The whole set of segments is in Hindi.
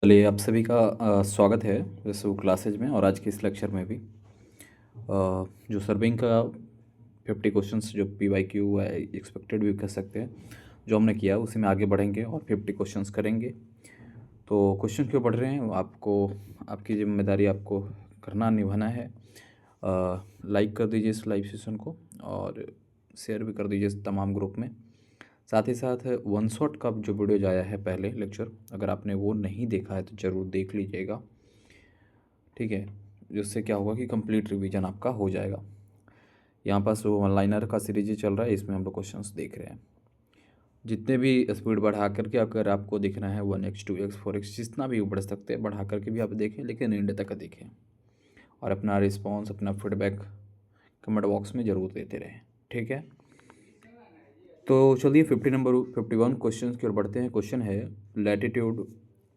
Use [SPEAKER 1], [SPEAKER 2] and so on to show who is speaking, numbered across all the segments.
[SPEAKER 1] चलिए आप सभी का स्वागत है वैसे क्लासेज में और आज के इस लेक्चर में भी जो सर्विंग का 50 क्वेश्चंस जो PYQ है एक्सपेक्टेड भी कह सकते हैं जो हमने किया उसी में आगे बढ़ेंगे और 50 क्वेश्चंस करेंगे। तो क्वेश्चन क्यों पढ़ रहे हैं आपको, आपकी जिम्मेदारी आपको करना निभाना है। लाइक कर दीजिए इस लाइव सेशन को और शेयर भी कर दीजिए तमाम ग्रुप में। साथ ही साथ वन शॉट का जो वीडियो आया है पहले लेक्चर, अगर आपने वो नहीं देखा है तो ज़रूर देख लीजिएगा, ठीक है। जिससे क्या होगा कि कंप्लीट रिवीजन आपका हो जाएगा। यहाँ पास वो वन लाइनर का सीरीज चल रहा है, इसमें हम लोग क्वेश्चंस देख रहे हैं। जितने भी स्पीड बढ़ा करके अगर आपको देखना है 1x 2x 4x जितना भी बढ़ सकते हैं बढ़ा करके भी आप देखें, लेकिन एंड तक देखें और अपना रिस्पॉन्स अपना फीडबैक कमेंट बॉक्स में ज़रूर देते रहें, ठीक है। तो चलिए 51 क्वेश्चन की ओर बढ़ते हैं। क्वेश्चन है latitude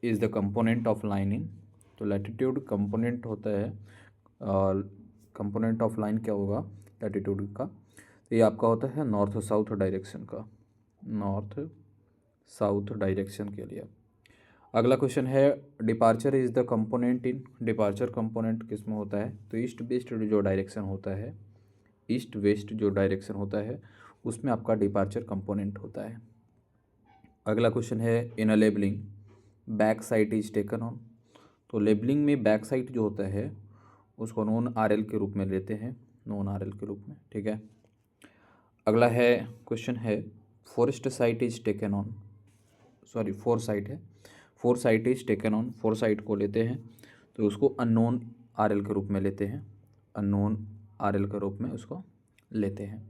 [SPEAKER 1] is the component of line in. तो लैटिट्यूड कंपोनेंट होता है, कंपोनेंट ऑफ लाइन क्या होगा लैटिट्यूड का, तो ये आपका होता है नॉर्थ साउथ डायरेक्शन का, नॉर्थ साउथ डायरेक्शन के लिए। अगला क्वेश्चन है departure is the component in. Departure component किस में होता है, तो ईस्ट वेस्ट जो डायरेक्शन होता है, ईस्ट वेस्ट जो डायरेक्शन होता है उसमें आपका डिपार्चर कंपोनेंट होता है। अगला क्वेश्चन है in a labelling back sight is taken on. तो लेबलिंग में बैक साइट जो होता है उसको नॉन RL के रूप में लेते हैं, नॉन RL के रूप में, ठीक है। अगला है क्वेश्चन है forest sight is taken on, sorry fore sight है, fore sight is taken on, fore sight को लेते हैं तो उसको अननोन RL के रूप में लेते हैं, अननोन RL के रूप में उसको लेते हैं।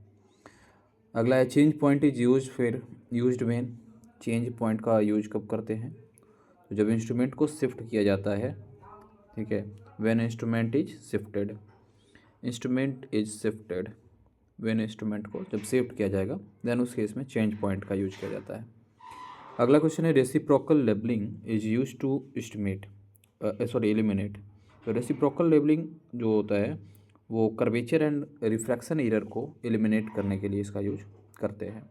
[SPEAKER 1] अगला है change point is used when. Change point का यूज कब करते हैं, तो जब इंस्ट्रूमेंट को शिफ्ट किया जाता है, ठीक है। When instrument is shifted, instrument is shifted, when instrument को जब शिफ्ट किया जाएगा देन उस केस में चेंज पॉइंट का यूज किया जाता है। अगला क्वेश्चन है reciprocal levelling is use to estimate eliminate. तो रेसिप्रोकल लेबलिंग जो होता है वो कर्वेचर एंड रिफ्रैक्शन एरर को एलिमिनेट करने के लिए इसका यूज करते हैं,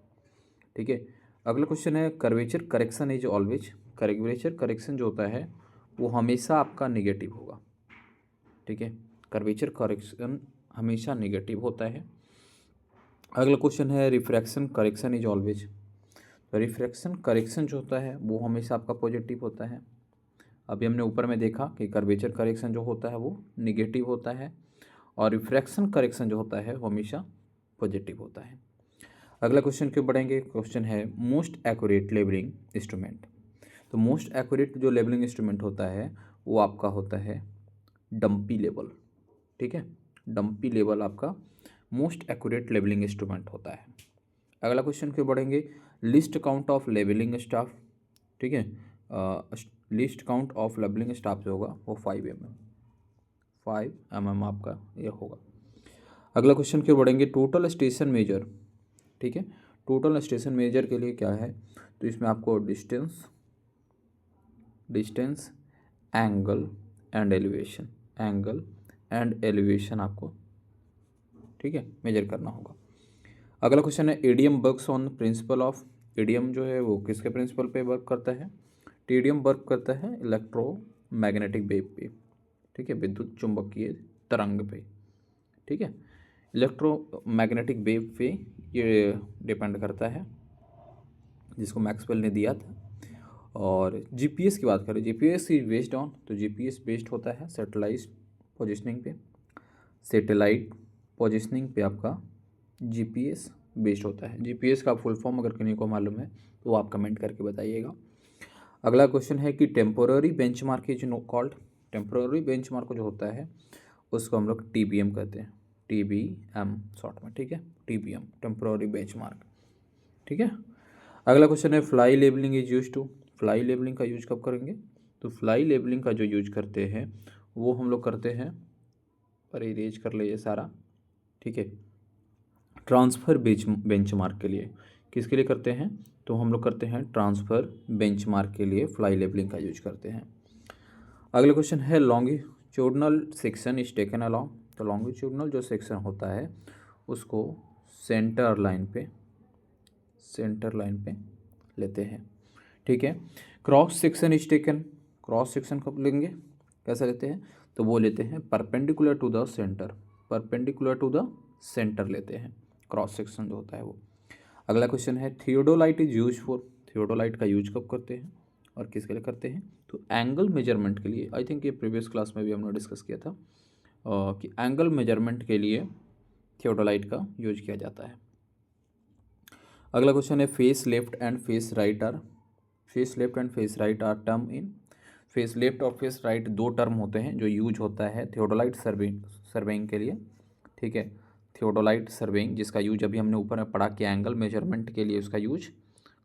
[SPEAKER 1] ठीक है। अगला क्वेश्चन है curvature correction is always. Curvature correction जो होता है वो हमेशा आपका निगेटिव होगा, ठीक है। कर्वेचर करेक्शन हमेशा निगेटिव होता है। अगला क्वेश्चन है रिफ्रैक्शन करेक्शन इज ऑलवेज। तो रिफ्रैक्शन करेक्शन जो होता है वो हमेशा आपका पॉजिटिव होता है। अभी हमने ऊपर में देखा कि कर्वेचर करेक्शन जो होता है वो निगेटिव होता है और रिफ्रैक्शन करेक्शन जो होता है वो हमेशा पॉजिटिव होता है। अगला क्वेश्चन क्यों बढ़ेंगे। क्वेश्चन है मोस्ट एक्यूरेट लेबलिंग इंस्ट्रूमेंट। तो मोस्ट एक्यूरेट जो लेबलिंग इंस्ट्रूमेंट होता है वो आपका होता है डंपी लेवल, ठीक है। डंपी लेवल आपका मोस्ट एक्यूरेट लेबलिंग इंस्ट्रूमेंट होता है। अगला क्वेश्चन क्यों बढ़ेंगे list count of labelling staff, ठीक है। List count of labelling staff जो होगा वो 5 mm आपका ये होगा। अगला क्वेश्चन क्यों बढ़ेंगे टोटल स्टेशन मेजर, ठीक है। टोटल स्टेशन मेजर के लिए क्या है, तो इसमें आपको distance angle and elevation, angle and elevation आपको, ठीक है, मेजर करना होगा। अगला क्वेश्चन है EDM works on principle of. EDM जो है वो किसके प्रिंसिपल पे वर्क करता है, टीडीएम वर्क करता है इलेक्ट्रोमैग्नेटिक वेव पे, ठीक है, विद्युत चुंबकीय तरंग पे, ठीक है। इलेक्ट्रोमैग्नेटिक वेव पे ये डिपेंड करता है जिसको मैक्सवेल ने दिया था। और जीपीएस की बात करें, जीपीएस इज बेस्ड ऑन, तो जीपीएस बेस्ड होता है सैटेलाइट पोजिशनिंग पे, सैटेलाइट पोजिशनिंग पे आपका जीपीएस बेस्ड होता है। जीपीएस का फुल फॉर्म अगर किसी को मालूम है तो आप कमेंट करके बताइएगा। अगला क्वेश्चन है कि temporary benchmark is called. Temporary benchmark जो होता है उसको हम लोग टीबीएम कहते हैं, टीबीएम शॉर्ट में, ठीक है, टीबीएम टेम्पोररी बेंचमार्क, ठीक है। अगला क्वेश्चन है fly levelling is use to. Fly levelling का यूज कब करेंगे, तो फ्लाई लेबलिंग का जो यूज करते हैं वो हम लोग करते हैं, पर इरेज कर ले ये सारा, ठीक है, ट्रांसफ़र बेंचमार्क के लिए। किसके लिए करते हैं, तो हम लोग करते हैं ट्रांसफ़र बेंचमार्क के लिए फ्लाई लेबलिंग का यूज करते हैं। अगला क्वेश्चन है longitudinal section is taken along. तो लॉन्गिट्यूडनल जो सेक्शन होता है उसको सेंटर लाइन पे लेते हैं, ठीक है। Cross section is taken, cross section कब लेंगे, कैसे लेते हैं, तो वो लेते हैं perpendicular to the centre, perpendicular to the centre लेते हैं क्रॉस सेक्शन जो होता है वो। अगला क्वेश्चन है theodolite is use for, theodolite का यूज कब करते हैं और किसके लिए करते हैं, तो एंगल मेजरमेंट के लिए। आई थिंक ये प्रीवियस क्लास में भी हमने डिस्कस किया था कि एंगल मेजरमेंट के लिए थियोडोलाइट का यूज किया जाता है। अगला क्वेश्चन है face left and face right are, face left and face right are term in, face left और फेस राइट दो टर्म होते हैं जो यूज होता है थियोडोलाइट सर्वेइंग के लिए, ठीक है, थियोडोलाइट सर्वेइंग जिसका यूज अभी हमने ऊपर में पढ़ा कि एंगल मेजरमेंट के लिए उसका यूज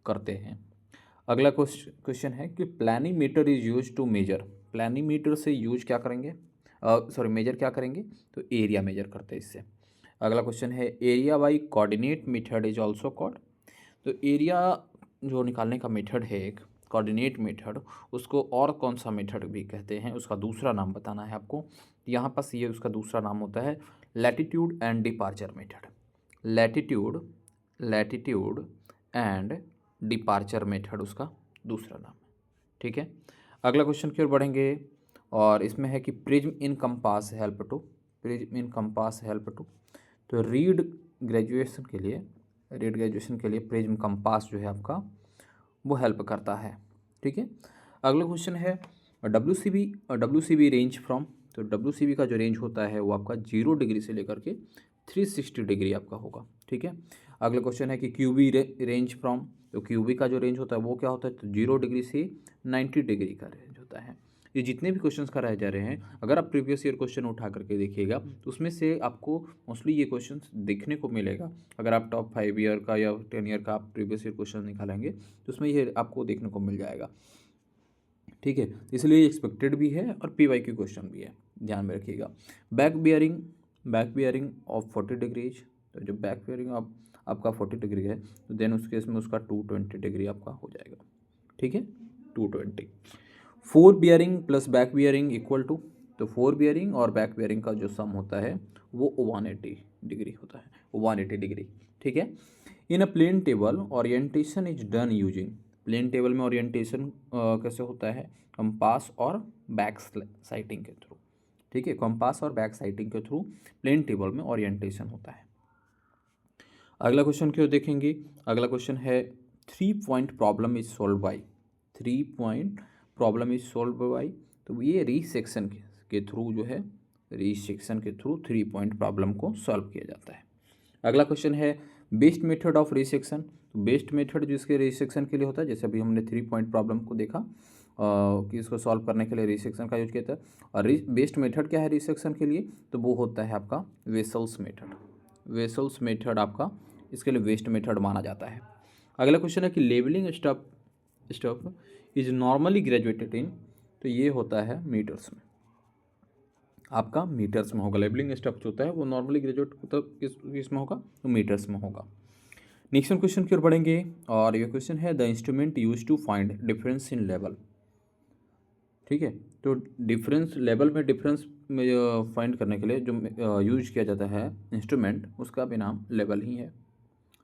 [SPEAKER 1] करते हैं। अगला क्वेश्चन है कि planimeter is use to measure, planimeter से यूज क्या करेंगे, सॉरी मेजर क्या करेंगे, तो एरिया मेजर करते हैं इससे। अगला क्वेश्चन है area by coordinate method is also called, तो एरिया जो निकालने का मेथड है एक कोऑर्डिनेट मेथड, उसको और कौन सा मेथड भी कहते हैं, उसका दूसरा नाम बताना है आपको। यहाँ पास ये उसका दूसरा नाम होता है latitude and departure method, latitude, latitude and departure method उसका दूसरा नाम है, ठीक है। अगला क्वेश्चन की ओर बढ़ेंगे और इसमें है कि prism in compass help to, prism in compass help to, तो रीड ग्रेजुएशन के लिए, रीड ग्रेजुएशन के लिए प्रिज्म कंपास जो है आपका वो हेल्प करता है, ठीक है। अगला क्वेश्चन है W C B range from, तो डब्ल्यू का जो रेंज होता है वो आपका 0 डिग्री से लेकर के 360 डिग्री आपका होगा, ठीक है। अगला क्वेश्चन है कि क्यूबी रेंज फ्रॉम, तो क्यूबी का जो रेंज होता है वो क्या होता है, तो 0 डिग्री से 90 डिग्री का रेंज होता है। ये जितने भी क्वेश्चंस कराए जा रहे हैं अगर आप प्रीवियस ईयर क्वेश्चन उठा करके देखिएगा तो उसमें से आपको मोस्टली ये क्वेश्चंस देखने को मिलेगा। अगर आप टॉप 5 ईयर का या 10 ईयर का आप प्रीवियस ईयर क्वेश्चन निकालेंगे तो उसमें ये आपको देखने को मिल जाएगा, ठीक है। इसलिए एक्सपेक्टेड भी है और PYQ क्वेश्चन भी है, ध्यान में रखिएगा। Back bearing, back bearing of 40 degrees, तो जो बैक बियरिंग ऑफ आपका 40 डिग्री है तो देन उस केस में उसका 220 डिग्री आपका हो जाएगा, ठीक है, 220। Fore bearing plus back bearing equal to, तो फोर बियरिंग और बैक बियरिंग का जो सम होता है वो 180 डिग्री होता है, 180 डिग्री, ठीक है। In a plane table orientation is done using, plane table में ओरिएंटेशन कैसे होता है, कंपास और बैक साइटिंग के थ्रू, ठीक है, कंपास और बैक साइटिंग के थ्रू प्लेन टेबल में ओरिएंटेशन होता है। अगला क्वेश्चन क्यों देखेंगे, अगला क्वेश्चन है 3 point problem is solve by, 3 point problem is solve by, तो ये रीसेक्शन के थ्रू जो है, रीसेक्शन के थ्रू 3 पॉइंट प्रॉब्लम को सॉल्व किया जाता है। अगला क्वेश्चन है बेस्ट मेथड ऑफ रीसेक्शन, तो बेस्ट मेथड जिसके रीसेक्शन के लिए होता है, जैसे अभी हमने 3 पॉइंट प्रॉब्लम को देखा कि इसको सॉल्व करने के लिए रीसेक्शन का यूज किया था। और बेस्ट मेथड क्या है रीसेक्शन के लिए, तो वो होता है आपका वेसल्स मेथड, वेसल्स मेथड आपका इसके लिए बेस्ट मेथड माना जाता है। अगला क्वेश्चन है कि levelling staff is normally graduated in, तो ये होता है मीटर्स में, आपका मीटर्स में होगा। लेवलिंग स्टफ जो होता है वो नॉर्मली ग्रेजुएट मतलब किस में होगा, तो मीटर्स में होगा। नेक्स्ट क्वेश्चन की ओर बढ़ेंगे और ये क्वेश्चन है the instrument use to find difference in level, ठीक है। तो डिफरेंस लेवल में डिफरेंस में फाइंड करने के लिए जो यूज किया जाता है इंस्ट्रूमेंट, उसका भी नाम लेवल ही है,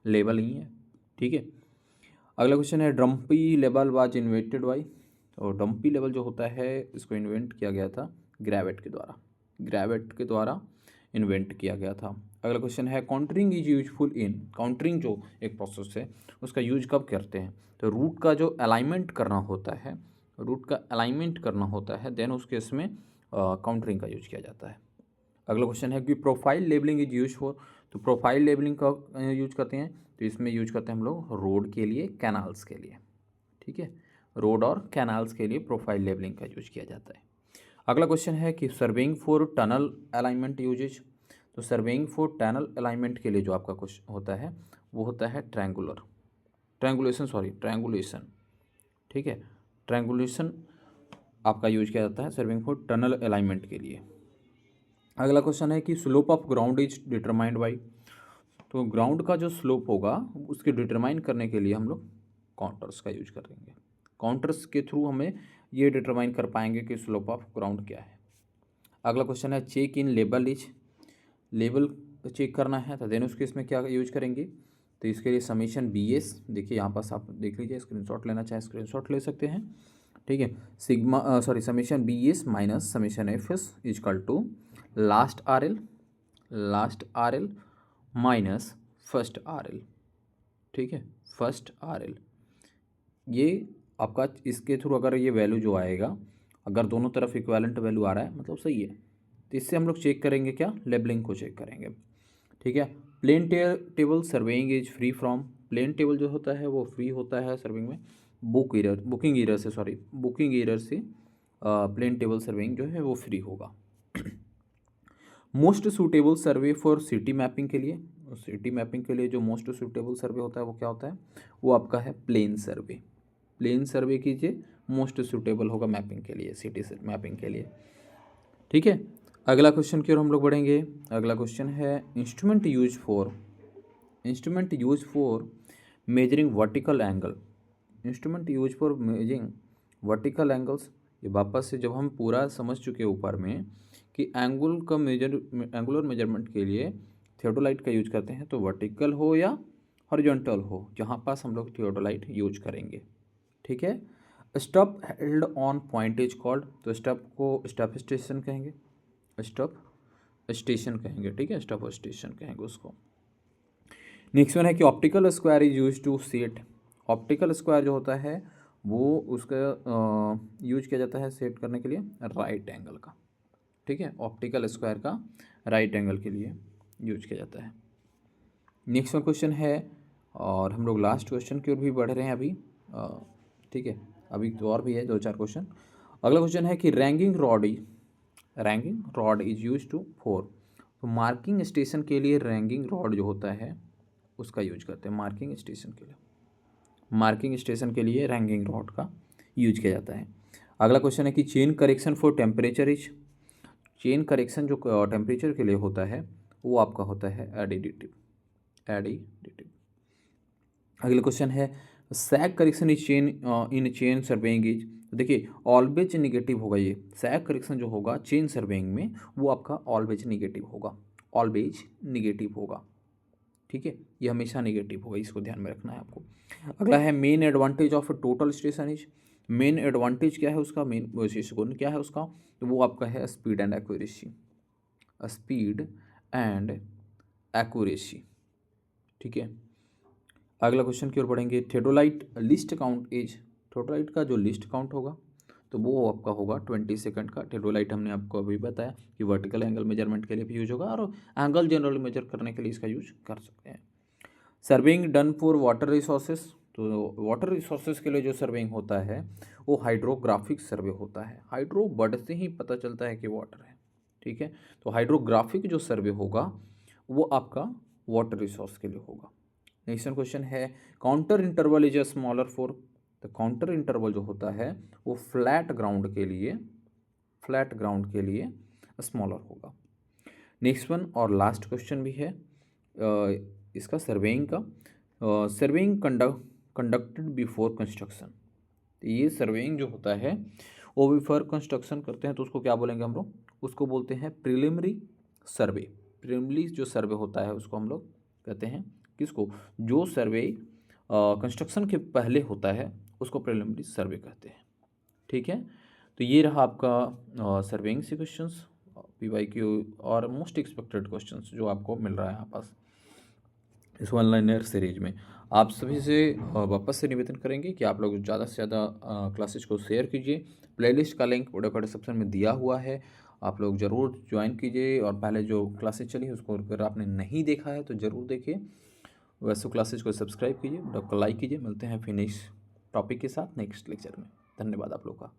[SPEAKER 1] लेवल ही है, ठीक है। अगला क्वेश्चन है dumpy level was invented by, तो डम्पी लेवल जो होता है इसको इन्वेंट किया गया था ग्रेविट के द्वारा, ग्रेविट के द्वारा इन्वेंट किया गया था। अगला क्वेश्चन है countering is useful in, countering जो एक प्रोसेस है उसका यूज कब करते हैं, तो रूट का जो अलाइनमेंट करना होता है, रूट का अलाइनमेंट करना होता है देन उस केस में काउंटरिंग का यूज किया जाता है। अगला क्वेश्चन है कि profile labelling is use for, तो प्रोफाइल लेबलिंग का यूज करते हैं, तो इसमें यूज करते हैं हम लोग रोड के लिए, कैनाल्स के लिए, ठीक है, रोड और कैनाल्स के लिए प्रोफाइल लेबलिंग का यूज किया जाता है। अगला क्वेश्चन है कि surveying for tunnel alignment uses, तो सर्वेइंग फॉर टनल अलाइनमेंट के लिए जो आपका क्वेश्चन होता है वो होता है ट्रैंगुलेशन, ठीक है, ट्रैंगुलेशन आपका यूज किया जाता है सर्वेइंग फॉर टनल अलाइनमेंट के लिए। अगला क्वेश्चन है कि slope of ground is determined by, तो ग्राउंड का जो स्लोप होगा उसके डिटरमाइन करने के लिए हम लोग काउंटर्स का यूज करेंगे, काउंटर्स के थ्रू हमें ये डिटरमाइन कर पाएंगे कि स्लोप ऑफ ग्राउंड क्या है। अगला क्वेश्चन है check in label is, label check करना है तो देन उसके इसमें क्या यूज करेंगे, तो इसके लिए समीशन BS, देखिए यहाँ पास आप देख लीजिए, स्क्रीनशॉट लेना चाहे स्क्रीनशॉट ले सकते हैं, ठीक है। Sigma sorry summation B S minus summation F S equal to last R L minus first R L. ठीक है, फर्स्ट आर एल ये आपका इसके थ्रू अगर ये वैल्यू जो आएगा, अगर दोनों तरफ इक्विवेलेंट वैल्यू आ रहा है मतलब सही है, तो इससे हम लोग चेक करेंगे क्या, लेबलिंग को चेक करेंगे। ठीक है, plane table surveying is free from, plane table जो होता है वो फ्री होता है सर्विंग में बुकिंग एरर से प्लेन टेबल सर्वेइंग जो है वो फ्री होगा। Most suitable survey for city mapping के लिए, सिटी मैपिंग के लिए जो मोस्ट सूटेबल सर्वे होता है वो क्या होता है, वो आपका है प्लेन सर्वे। प्लेन सर्वे कीजिए, मोस्ट सूटेबल होगा मैपिंग के लिए, सिटी मैपिंग के लिए। ठीक है, अगला क्वेश्चन की ओर हम लोग बढ़ेंगे। अगला क्वेश्चन है instrument use for measuring vertical angle, instrument use for measuring vertical angles. ये वापस से जब हम पूरा समझ चुके ऊपर में कि एंगुलर मेजरमेंट के लिए थियोडोलाइट का यूज करते हैं, तो वर्टिकल हो या हॉरिजॉन्टल हो, जहाँ पास हम लोग थियोडोलाइट यूज करेंगे। ठीक है, stop held on point is called, तो स्टॉप को स्टॉप स्टेशन कहेंगे, स्टॉप स्टेशन कहेंगे। ठीक है, स्टॉप स्टेशन कहेंगे उसको। नेक्स्ट वन है कि optical square is use to set, optical square जो होता है वो उसका यूज किया जाता है सेट करने के लिए राइट एंगल का। ठीक है, ऑप्टिकल स्क्वायर का राइट एंगल के लिए यूज किया जाता है। नेक्स्ट वन क्वेश्चन है, और हम लोग लास्ट क्वेश्चन की ओर भी बढ़ रहे हैं अभी। ठीक है, अभी तो और भी है 2-4 क्वेश्चन। अगला क्वेश्चन है कि ranging rod is use to for, तो मार्किंग स्टेशन के लिए रैंगिंग रॉड जो होता है उसका यूज करते हैं मार्किंग स्टेशन के लिए, मार्किंग स्टेशन के लिए रैंगिंग रॉड का यूज किया जाता है। अगला क्वेश्चन है कि chain correction for temperature is, chain correction जो टेम्परेचर के लिए होता है वो आपका होता है एडिटिव। अगला क्वेश्चन है सैग correction is chain in chain surveying is, देखिए ऑलवेज निगेटिव होगा, ये सैग करेक्शन जो होगा चेन सर्वेइंग में वो आपका ऑलवेज निगेटिव होगा, ऑलवेज निगेटिव होगा। ठीक है, ये हमेशा नेगेटिव होगा, इसको ध्यान में रखना है आपको। अगला है main advantage of total station is, main advantage क्या है उसका, मेन विशेष गुण क्या है उसका, तो वो आपका है speed and accuracy, speed and accuracy. ठीक है, अगला क्वेश्चन की ओर बढ़ेंगे। Theodolite list count is, theodolite का जो लिस्ट काउंट होगा तो वो आपका होगा 20 सेकंड का। थियोडोलाइट हमने आपको अभी बताया कि वर्टिकल एंगल मेजरमेंट के लिए भी यूज होगा और एंगल जनरली मेजर करने के लिए इसका यूज कर सकते हैं। Surveying done for water resources, तो वाटर रिसोर्सेज के लिए जो सर्वेइंग होता है वो हाइड्रोग्राफिक सर्वे होता है, हाइड्रो वर्ड से ही पता चलता है कि वाटर है। ठीक है, तो हाइड्रोग्राफिक जो सर्वे होगा वो आपका वाटर रिसोर्स के लिए होगा। नेक्स्ट क्वेश्चन है counter interval is a smaller for, तो काउंटर इंटरवल जो होता है वो फ्लैट ग्राउंड के लिए स्मॉलर होगा। नेक्स्ट वन और लास्ट क्वेश्चन भी है इसका सर्वेइंग का, सर्वेइंग कंडक्टेड बिफोर कंस्ट्रक्शन, तो ये सर्वेइंग जो होता है वो बिफोर कंस्ट्रक्शन करते हैं तो उसको क्या बोलेंगे हम लोग, उसको बोलते हैं प्रिलिमिनरी सर्वे। प्रिलिमिनरी जो सर्वे होता है उसको हम लोग कहते हैं किसको, जो सर्वे कंस्ट्रक्शन के पहले होता है उसको प्रिलिमिनरी सर्वे कहते हैं। ठीक है, तो ये रहा आपका सर्वेइंग से क्वेश्चंस, PYQ और मोस्ट एक्सपेक्टेड क्वेश्चंस जो आपको मिल रहा है यहाँ पास इस ऑनलाइन सीरीज में। आप सभी से वापस से निवेदन करेंगे कि आप लोग ज़्यादा से ज़्यादा क्लासेज को शेयर कीजिए। प्लेलिस्ट का लिंक वीडियो का डिस्क्रिप्शन में दिया हुआ है, आप लोग ज़रूर ज्वाइन कीजिए और पहले जो क्लासेज चली है उसको अगर आपने नहीं देखा है तो ज़रूर देखिए, वैसे क्लासेज को सब्सक्राइब कीजिए, वीडियो को लाइक कीजिए। मिलते हैं फिर नेक्स्ट टॉपिक के साथ नेक्स्ट लेक्चर में। धन्यवाद आप लोग का।